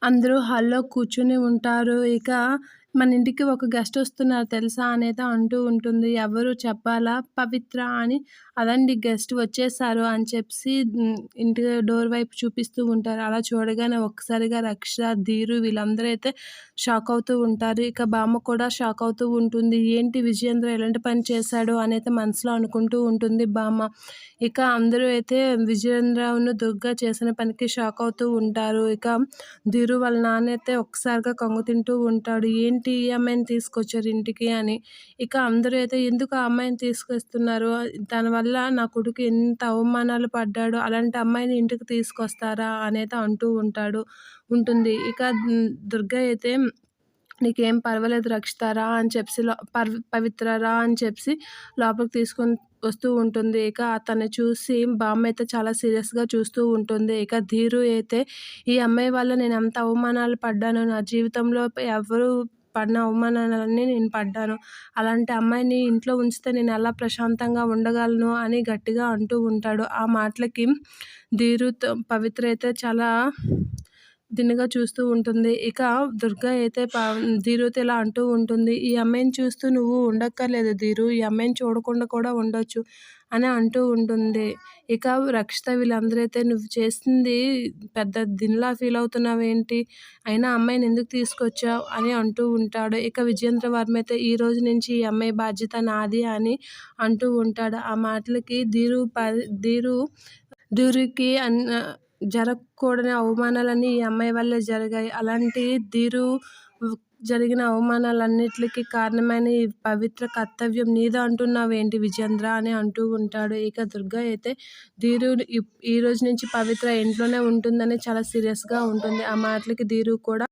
అందరూ హాల్‌లో కూర్చొని ఉంటారు. ఇక మన ఇంటికి ఒక గెస్ట్ వస్తున్నారు తెలుసా అనేది అంటూ ఉంటుంది. ఎవరు చెప్పాలా? పవిత్ర అని. అదండి గెస్ట్ వచ్చేసారు అని చెప్పేసి ఇంటి డోర్ వైపు చూపిస్తూ ఉంటారు. అలా చూడగానే ఒక్కసారిగా రక్ష, ధీరు వీళ్ళందరూ అయితే షాక్ అవుతూ ఉంటారు. ఇక బామ్మ కూడా షాక్ అవుతూ ఉంటుంది. ఏంటి విజయేంద్ర ఎలాంటి పని చేశాడు అనైతే మనసులో అనుకుంటూ ఉంటుంది బామ్మ. ఇక అందరూ అయితే విజయేంద్రను దుర్గా చేసిన పనికి షాక్ అవుతూ ఉంటారు. ఇక ధీరు వాళ్ళ నాన్న అయితే ఒక్కసారిగా కంగు తింటూ ఉంటాడు. ఏంటి ఈ అమ్మాయిని తీసుకొచ్చారు ఇంటికి అని. ఇక అందరూ అయితే ఎందుకు ఆ అమ్మాయిని తీసుకొస్తున్నారు? దానివల్ల నా కొడుకు ఎంత అవమానాలు పడ్డాడు. అలాంటి అమ్మాయిని ఇంటికి తీసుకొస్తారా? అనేది అంటూ ఉంటుంది. ఇక దుర్గ అయితే నీకేం పర్వాలేదు రక్షిత రా అని చెప్పేసి పవిత్ర రా అని చెప్పేసి లోపలికి తీసుకొని వస్తూ ఉంటుంది. ఇక అతన్ని చూసి బామ్మ అయితే చాలా సీరియస్‌గా చూస్తూ ఉంటుంది. ఇక ధీరు అయితే ఈ అమ్మాయి వల్ల నేను ఎంత అవమానాలు పడ్డానో నా జీవితంలో ఎవరు పడిన అవమానాలన్నీ నేను పడ్డాను. అలాంటి అమ్మాయిని ఇంట్లో ఉంచితే నేను ఎలా ప్రశాంతంగా ఉండగలను అని గట్టిగా అంటూ ఉంటాడు. ఆ మాటలకి పవిత్ర అయితే చాలా దిన్నగా చూస్తూ ఉంటుంది. ఇక దుర్గ అయితే ధీరుతో ఇలా అంటూ ఉంటుంది. "ఈ అమ్మాయిని చూస్తూ నువ్వు ఉండక్కర్లేదు ధీరు. ఈ అమ్మాయిని చూడకుండా కూడా ఉండొచ్చు" అని అంటూ ఉంటుంది. ఇక రక్షిత వీళ్ళందరూ అయితే "నువ్వు చేసింది పెద్ద దీనిలా ఫీల్ అవుతున్నావేంటి? అయినా అమ్మాయిని ఎందుకు తీసుకొచ్చావు" అని అంటూ ఉంటాడు. ఇక విజయేంద్ర వర్మ అయితే "ఈ రోజు నుంచి ఈ అమ్మాయి బాధ్యత నాది" అని అంటూ ఉంటాడు. ఆ మాటలకి ధీరుకి జరగకూడని అవమానాలన్నీ ఈ అమ్మాయి వల్లే జరిగాయి. అలాంటి ధీరు జరిగిన అవమానాలన్నిట్లికి కారణమైన ఈ పవిత్ర కర్తవ్యం నీది అంటున్నావేంటి విజేంద్ర అని అంటూ ఉంటాడు. ఇక దుర్గ అయితే ధీరు ఈ రోజు నుంచి పవిత్ర ఇంట్లోనే ఉంటుందని చాలా సీరియస్‌గా ఉంటుంది. ఆ మాటలకి ధీరు కూడా